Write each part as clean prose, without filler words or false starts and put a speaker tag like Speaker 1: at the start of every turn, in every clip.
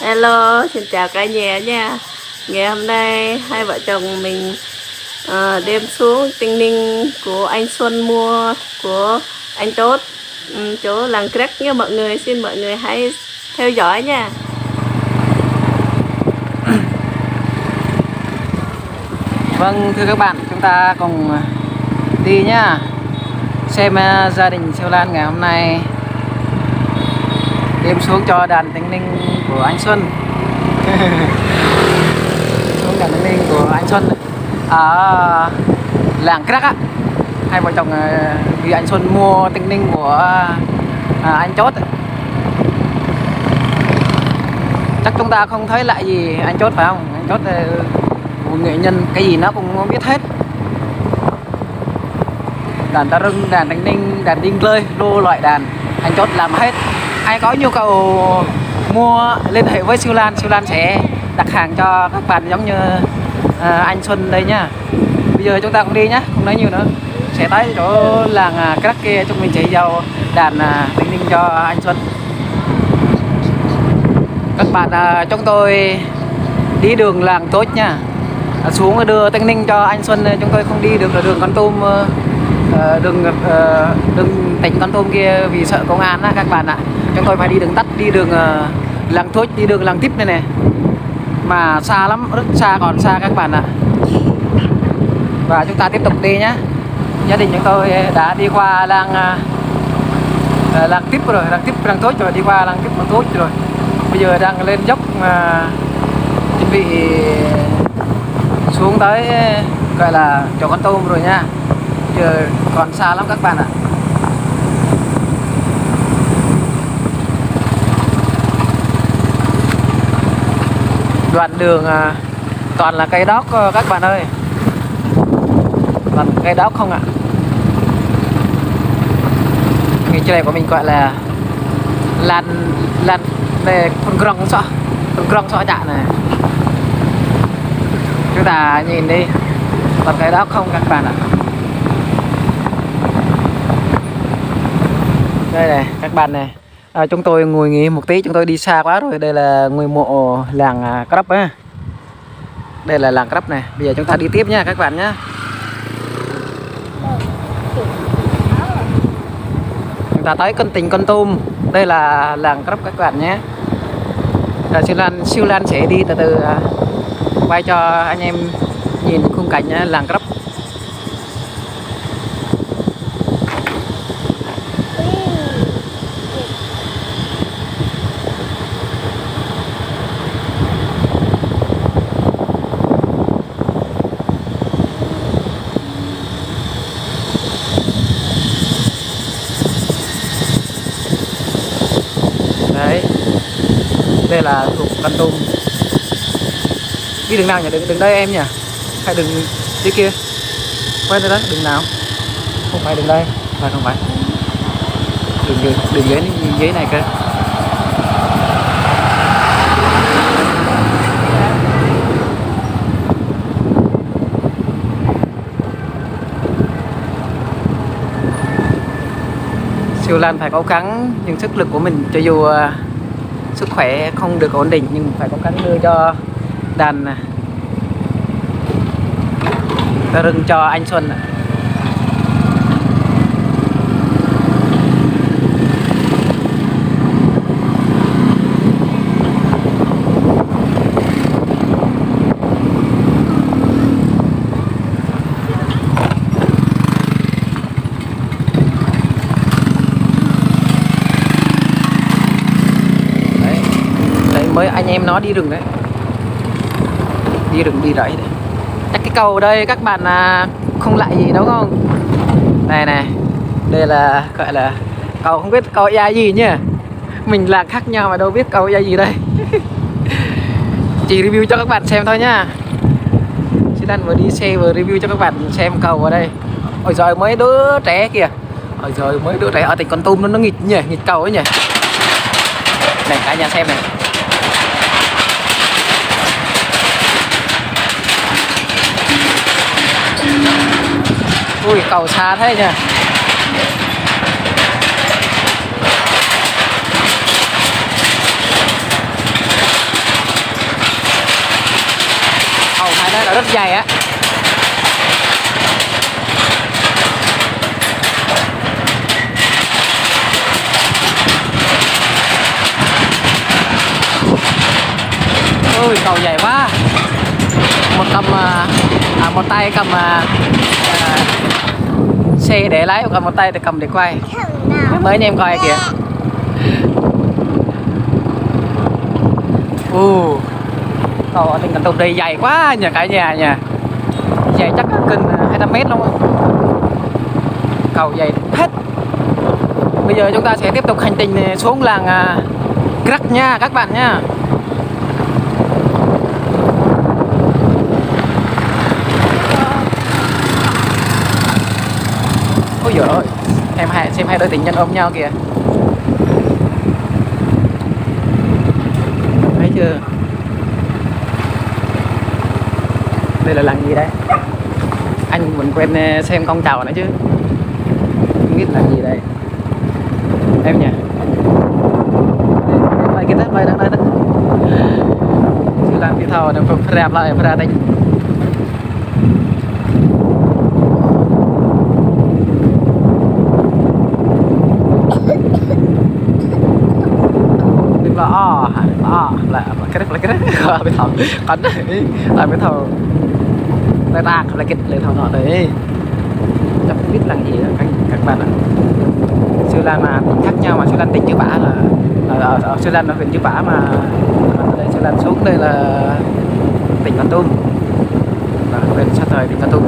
Speaker 1: Hello, xin chào cả nhà nha. Ngày hôm nay hai vợ chồng mình đem xuống Tây Ninh của anh Xuân mua của anh Tốt, chỗ làng Crack nha mọi người. Xin mọi người hãy theo dõi nha.
Speaker 2: Vâng, thưa các bạn, chúng ta cùng đi nhá. Xem gia đình Siêu Lan ngày hôm nay đem xuống cho đàn Tây Ninh của anh Xuân. Xuống đàn Tây Ninh của anh Xuân ở làng Crack á. Hai vợ chồng vì anh Xuân mua Tây Ninh của anh Chốt. Chắc chúng ta không thấy lại gì anh Chốt phải không? Anh Chốt một nghệ nhân cái gì nó cũng biết hết. Đàn ta rưng, đàn đánh ninh, đàn đinh lơi, lô loại đàn anh Chốt làm hết. Ai có nhu cầu mua liên hệ với Siêu Lan sẽ đặt hàng cho các bạn giống như anh Xuân đây nhá. Bây giờ chúng ta cũng đi nhá, không nói nhiều nữa, sẽ tới chỗ làng Crack kia chúng mình chỉ giao đàn đánh ninh cho anh Xuân. Các bạn chúng tôi đi đường làng Tốt nha, xuống đưa Tây Ninh cho anh Xuân. Chúng tôi không đi được là đường Con Tum, đường tỉnh Con Tum kia vì sợ công an á các bạn ạ. Chúng tôi phải đi đường tắt, đi đường làng Tốt, đi đường làng Tiếp này này, mà xa lắm, rất xa, còn xa các bạn ạ. Và chúng ta tiếp tục đi nhé. Gia đình chúng tôi đã đi qua làng Tiếp rồi, làng Tốt rồi, đi qua làng Tiếp, làng Tốt rồi. Bây giờ đang lên dốc mà chuẩn bị xuống tới gọi là chỗ Con Tum rồi nha. Giờ còn xa lắm các bạn ạ. Đoạn đường toàn là cây đót các bạn ơi, toàn cây đót không ạ. Người chơi của mình gọi là lan này, con grong sọ chạ này. Chúng ta nhìn đi, toàn cây đót không các bạn ạ. Đây này các bạn này, chúng tôi ngồi nghỉ một tí, chúng tôi đi xa quá rồi. Đây là ngôi mộ làng Crack á, đây là làng Crack này. Bây giờ chúng ta đi tiếp nha các bạn nhé. Chúng ta tới tỉnh Con Tum, đây là làng Crack các bạn nhé. Siêu Lan sẽ đi từ từ quay cho anh em nhìn khung cảnh làng Crack. Đấy, đây là thuộc Con Tum. Đi đường nào nhỉ? Đường đây em nhỉ? Hay đường dưới kia? Quay ra đó, đường nào? Không phải đường đây, không phải. Đường dưới này cơ. Siêu Lan phải cố gắng nhưng sức lực của mình, cho dù sức khỏe không được ổn định nhưng phải cố gắng đưa cho đàn ta rừng cho anh Xuân. Mới anh em nó đi rừng đấy, đi rừng đi rẫy đấy. Chắc cái cầu đây các bạn không lại gì đúng không? Này này, đây là gọi là cầu, không biết cầu AI gì nhỉ, mình là khác nhau mà đâu biết cầu AI gì đây. Chỉ review cho các bạn xem thôi nhá. Chị đang vừa đi xe vừa review cho các bạn xem cầu ở đây. Ôi giời, mấy đứa trẻ kìa, ôi giời, mấy đứa trẻ ở tỉnh Con Tum nó nghịch nhỉ, nghịch cầu ấy nhỉ. Này cả nhà xem này. Ui, cầu xa thế nhỉ. rất dày á. Ôi cầu dày quá. Một cầm một tay cầm xe để lái, còn một tay thì cầm để quay. Mới anh em coi kìa. Cầu ở trên Cần Tùng đây dày quá nhờ cả nhà nha. Dày chắc cân 200 mét luôn á. Cầu dày hết. Bây giờ chúng ta sẽ tiếp tục hành trình xuống làng Crack nha các bạn nha. Ôi giời ơi, xem hai đôi tình nhân ôm nhau kìa. Thấy chưa? Đây là làng gì đây? Anh vẫn quên xem con tàu nữa chứ. Không biết là gì đây. Em nhỉ? Bay cái đất bay đang đây đó. Chứ làm cái thầu nó phải rạp lại phải ra đây. Là cái bên thầu cắn đấy là bên thầu tay ra là cái lên thầu nọ đấy, chắc không biết là gì đó, các bạn ạ. Sư Lan mà khác nhau, mà Sư Lan tỉnh chữ Bả là ở Sư Lan là huyện chữ Bả, mà đây Sư Lan xuống đây là tỉnh Con Tum, là huyện Sa Thời, tỉnh Con Tum.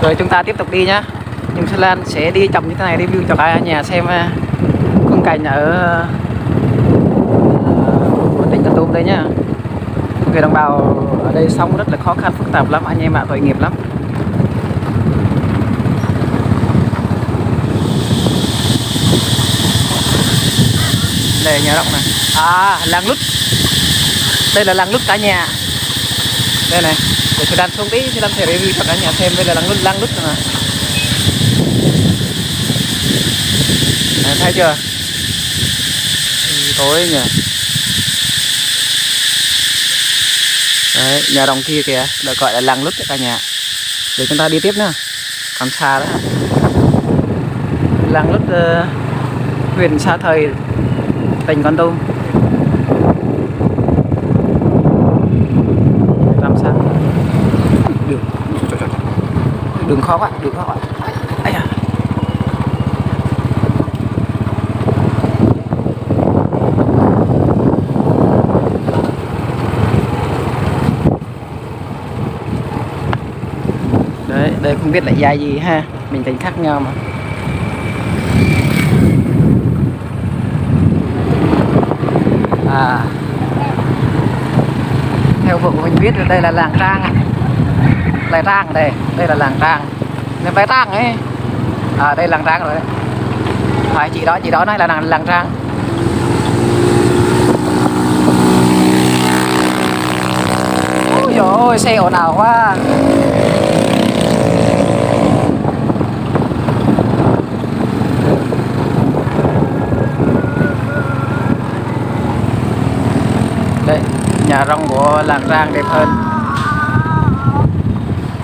Speaker 2: Rồi chúng ta tiếp tục đi nhá, nhưng Sư Lan sẽ đi chậm như thế này, review cho cả nhà xem khung cảnh ở tỉnh Con Tum đây nhá. Người đồng bào ở đây sống rất là khó khăn, phức tạp lắm anh em ạ, tội nghiệp lắm. Đây nhà rộng này, làng Lút, đây là làng Lút cả nhà. Đây này, để Sư Lan xuống tí, Sư Lan sẽ review cho cả nhà xem. Đây là làng Lút này. Này, thấy chưa? Tối nhỉ. Đấy, nhà đồng kia kìa, được gọi là làng Lút cả nhà. Để chúng ta đi tiếp nữa, còn xa đó. Làng Lút huyện Sa Thời, tỉnh Con Tum. Làm sao? Đường khó quá, đường khó quá. Ây da. Đấy, đây không biết là dài gì ha, mình tính khác nhau mà. Theo vợ của mình biết đây là làng Trang, Lai Trang đây, đây là làng Trang, nên Lai Trang ấy, đây làng Trang rồi đấy. Phải chị đó nói là làng Trang. Ôi dồi ôi, xe ồn ào quá. Đây, nhà rông của làng Trang đẹp hơn.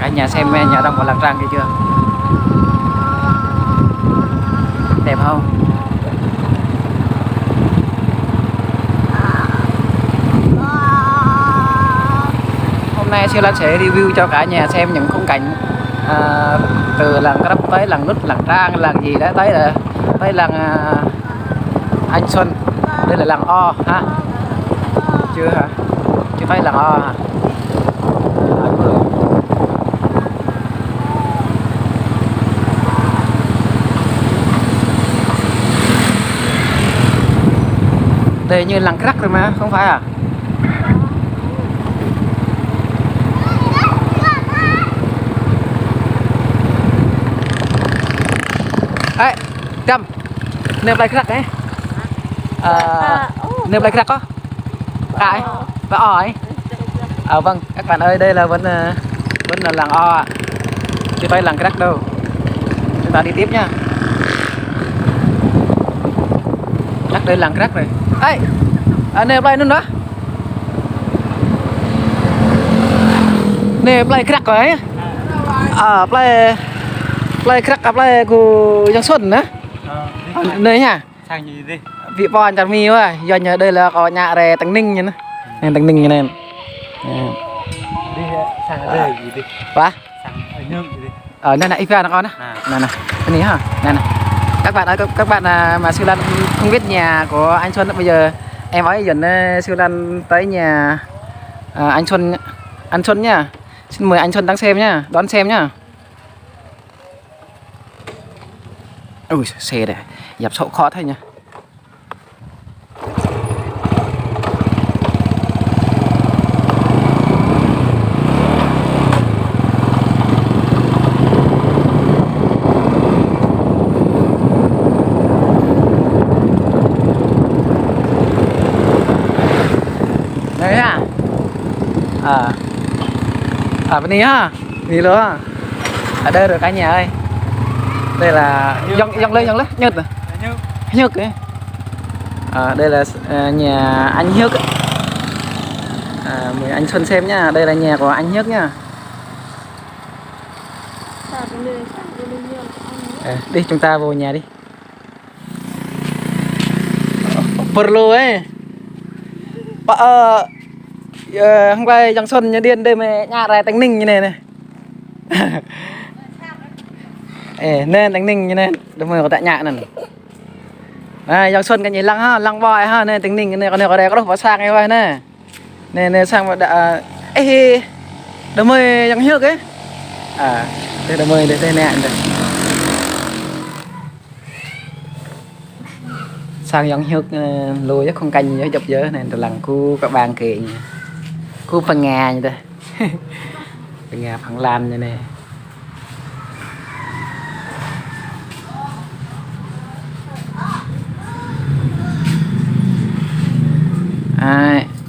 Speaker 2: Cả nhà xem nhà rông của làng Trang kia chưa? Đẹp không? Hôm nay Sư Lan sẽ review cho cả nhà xem những khung cảnh từ làng Crắp tới làng Lút, làng Trang, làng gì đó tới làng Anh Xuân. Đây là làng O ha. Chưa hả? Chưa thấy làng O hả? Đây như làng Crack rồi mà, không phải à? Ê, Trâm, nêm lại Crack ấy. Nêm lại Crack có? Ai? Và O ấy. Vâng, các bạn ơi, đây là vẫn là làng O ạ. Chứ phải làng Crack đâu. Chúng ta đi tiếp nha. Chắc đây làng Crack rồi. Ê, nêm lại nữa nữa. nè play crack rồi play crack play của Giang Xuân nữa nơi nha
Speaker 3: sang gì đi
Speaker 2: vị von chặt mi quá do nhờ đây là có nhà rè Tăng Ninh như này Tăng Ninh như này
Speaker 3: đi sang ở đây gì đi
Speaker 2: quá
Speaker 3: sang ở nước gì đi
Speaker 2: ở đây này Ivan nó con á này này cái này hả này này các bạn ơi các bạn mà siêu lan không biết nhà của anh Xuân bây giờ em nói dần siêu lan tới nhà anh Xuân nha, xin mời anh Xuân đang xem nhá, đón xem nhá. Ui xe này dập sậu khó thôi nha. Đây ha. Ở bên này ha, đi nữa. Ở đây rồi cả nhà ơi. Đây là dòng lên nhật à? Nhật ấy. Đây là nhà anh Nhật. Mời anh Xuân xem nhá, đây là nhà của anh Nhật nhá. Đi chúng ta vô nhà đi. Perlu ấy. Hôm nay Giang Xuân nhà điên đây mà nhà này Tánh Ninh như này này. Nên Tánh Ninh như này, đúng rồi có tại nhà này. Đây Giang Xuân cái gì lăng ha, lăng bòi ha, nên Tánh Ninh cái này còn đây có đâu sang cái vai này. Nên sang mà đã đúng rồi Giang Nhược ấy. Đây đúng rồi đây nè. Sang Giang Nhược lùi chắc không canh với chụp giới này từ lần khu các bạn kì khu phần ngà như thế. Phần ngà phần làm như này.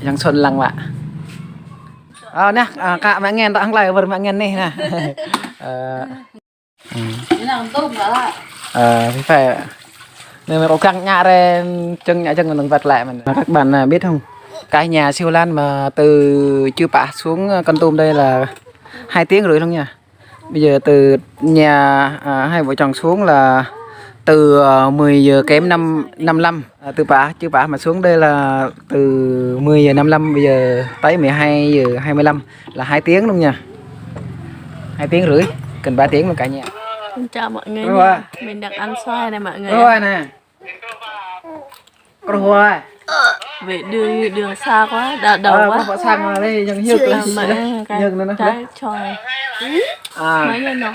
Speaker 2: Giang Xuân lăng ạ. Nè, cả mẹ nghe tặng lại vừa mẹ nghe này nè. Phải nên mà có căng nhà đây chân còn vật lại mà các bạn biết không, cái nhà siêu lan mà từ Chư Pả xuống Con Tum đây là 2 tiếng rưỡi thôi nha. Bây giờ từ nhà hai vợ chồng xuống là từ 10 giờ kém 55 từ Chư Pả mà xuống đây là từ 10 giờ 55 bây giờ tới 12 giờ 25 là 2 tiếng luôn nha, 2 tiếng rưỡi cần 3 tiếng mà cả nhà.
Speaker 1: Chào mọi người nha. Mình đang ăn xoài này mọi người.
Speaker 2: Rồi nè. Rồi.
Speaker 1: Về đường xa quá, đầu quá.
Speaker 2: Có sang mà đây Giang Nhược là Nhược nữa
Speaker 1: trái xoài. Mấy người nhỏ.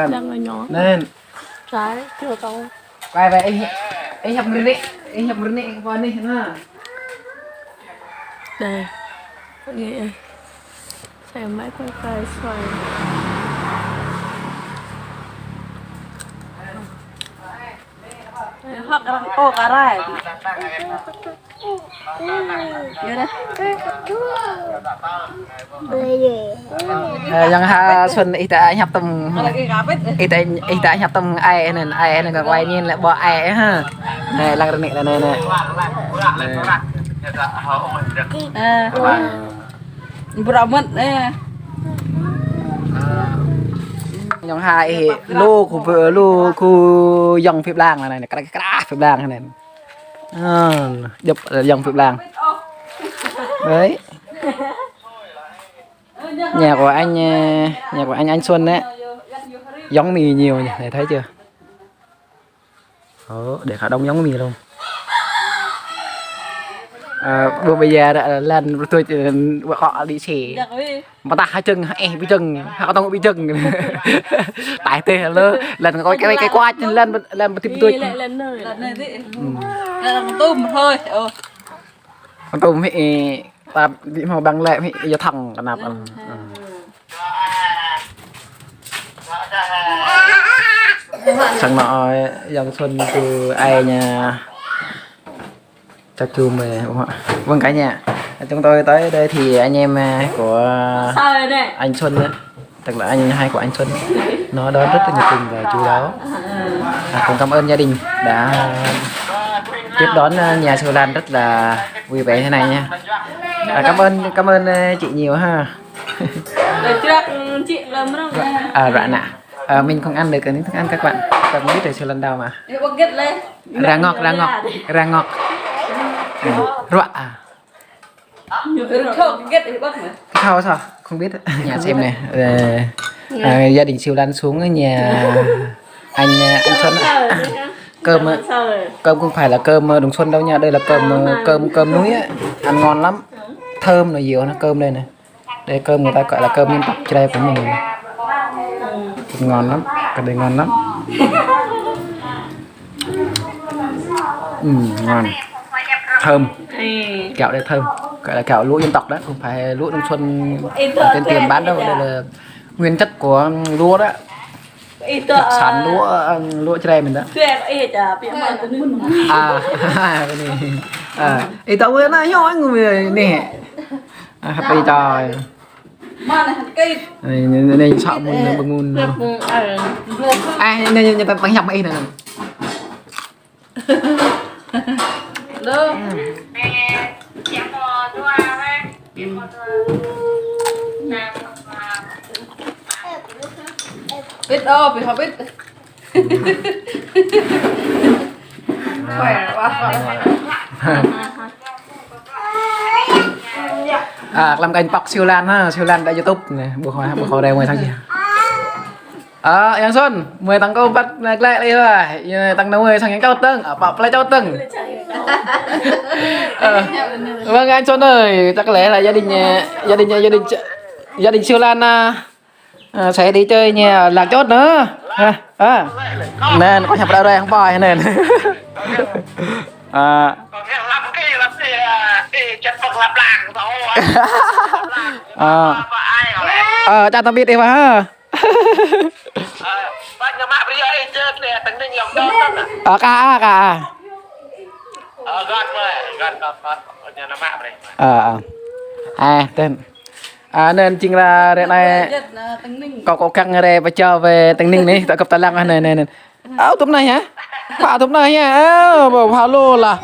Speaker 1: Đang người nhỏ.
Speaker 2: Nên
Speaker 1: Trái chưa to.
Speaker 2: quay về anh nhập rừng đi qua đi ha.
Speaker 1: Đây. Mọi người ơi. Xem mấy con cây xoài. Hắc ô cả rai.
Speaker 2: Yang Xuân y tại nhập tầm y tại nhập tầm ai nên còn quay nhìn lại bỏ ai ha. Này lăng này này này.
Speaker 1: Bro mất đây.
Speaker 2: Yang hai lô khu dòng phép lang này cái phép lang này. Dập dòng phép lang. Đấy. Nhà của anh Xuân đấy. Giống mì nhiều nhỉ, này thấy chưa? Để khá đông giống mì luôn. Bây giờ lần tôi họ đi xỉ mà ta hai chân bị chân họ tao bị chân tại thế lần coi cái qua lần tiếp tôi
Speaker 1: lần này thế con tôm thôi
Speaker 2: con tôm thì ta đi màu bằng lệ thì giờ thằng cả nạp chẳng nọ dòng Xuân từ ai nhà chắc chùm về vâng cả nhà chúng tôi tới đây thì anh em của anh Xuân nữa, tức là anh hai của anh Xuân nó đón rất là nhiệt tình và chú đáo. Cũng cảm ơn gia đình đã tiếp đón nhà siêu lan rất là vui vẻ thế này nha. Cảm ơn chị nhiều ha.
Speaker 1: Để trước chị làm đâu.
Speaker 2: Rạ nạ. Mình không ăn được cái thức ăn các bạn. Các bạn biết từ lần đầu mà.
Speaker 1: Để bật kết lên.
Speaker 2: Ra ngọt, ra ngọt, ra ngọt. Rạ.
Speaker 1: Kết để bật mà.
Speaker 2: Sao sao? Không biết. Nhà xem này. Gia đình Siêu Lan xuống ở nhà anh Xuân. Cơm không phải là cơm Đồng Xuân đâu nha, đây là cơm núi á, ăn ngon lắm, thơm là nhiều nó cơm đây này, đây cơm người ta gọi là cơm miền Bắc trên đây của mình, ngon lắm, cái đây ngon lắm, ngon, thơm, kẹo đây thơm, gọi là kẹo lúa dân tộc đó, không phải lúa Đồng Xuân trên tiền bán đâu, đây là nguyên chất của lúa đó. Sản lúa trên đây mình đó. Cái này. Tao mới nói nhỏ anh người nè. Happy trời. Này sợ mình bằng nguồn. Này ta bánh nhập mày này.
Speaker 1: Đâu. Biết đâu, vì họ biết. Khỏe quá.
Speaker 2: Làm kênh bọc Siêu Lan ha, Siêu Lan tại YouTube này, buộc hỏi đều 10 tháng gì. Yang Xuân, 10 tháng câu bắt lại đây rồi. Tăng 50 sang những châu tưng, bọc lại châu tưng. Vâng anh Xuân ơi, chắc lẽ là gia đình Siêu Lan sẽ đi chơi nhà Lạc Chốt nữa. Nên có nhập đâu đây không bòi nên. Chào tạm biệt em ha. Cả. Tên. Nên chính là đây này có căng đây và chờ về Tây Ninh này tại cặp Tây Lăng này. Tụm này hả? Pha tụm này nha. Pha lô là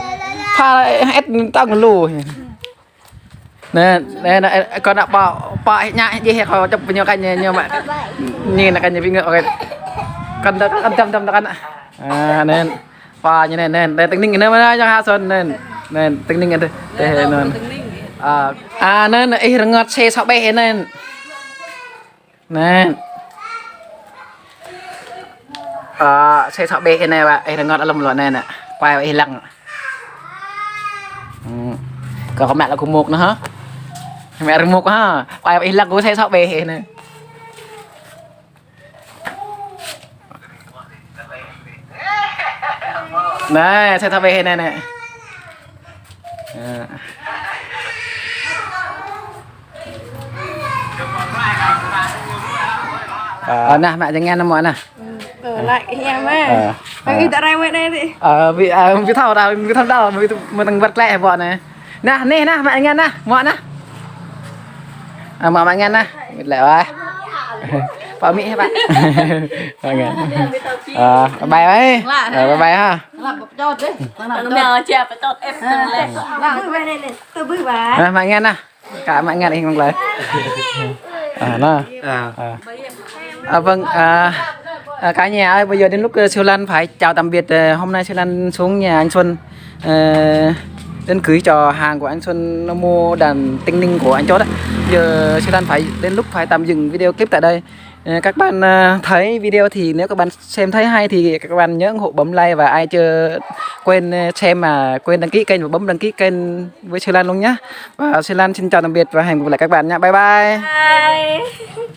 Speaker 2: pha hết tăng lô. Nè con đã bỏ nhại gì hết họ chụp nhiều cái nhưng mà nhìn là cái gì bị ngựa rồi. Cần chăm ăn ạ. Nên pha như này nên Tây Ninh nữa mà cho Hà Xuân nên Tây Ninh đây. Nên nên ấy ngọt xe sọ bè nên xe sọ bè này bạn ấy ngọt lầm loạn này nè quay ấy lăng còn có mẹ là cùng một nữa hả mẹ cùng một ha quay ấy lăng của xe sọ bè này này xe sọ bè này nè nè mẹ chẳng nghe nó mọi nè
Speaker 1: lại em ấy đi tại đây mới đây đi
Speaker 2: vì thao đâu mà thằng vật lẹ bọn này nè mẹ nghe nè mọi nè mẹ nghe nè lẹ ơi bảo mỹ các bạn bài ấy bài ha mẹ nghe nè cả mẹ nghe đi không lời vâng cả nhà ơi bây giờ đến lúc Siêu Lan phải chào tạm biệt. Hôm nay Siêu Lan xuống nhà anh Xuân đến cưới cho hàng của anh Xuân nó mua đàn tinh ninh của anh Chốt đấy. Giờ Siêu Lan phải đến lúc phải tạm dừng video clip tại đây. Các bạn thấy video thì nếu các bạn xem thấy hay thì các bạn nhớ ủng hộ bấm like và ai chưa quên xem mà quên đăng ký kênh và bấm đăng ký kênh với Siêu Lan luôn nhé. Và Siêu Lan xin chào tạm biệt và hẹn gặp lại các bạn nha. Bye bye.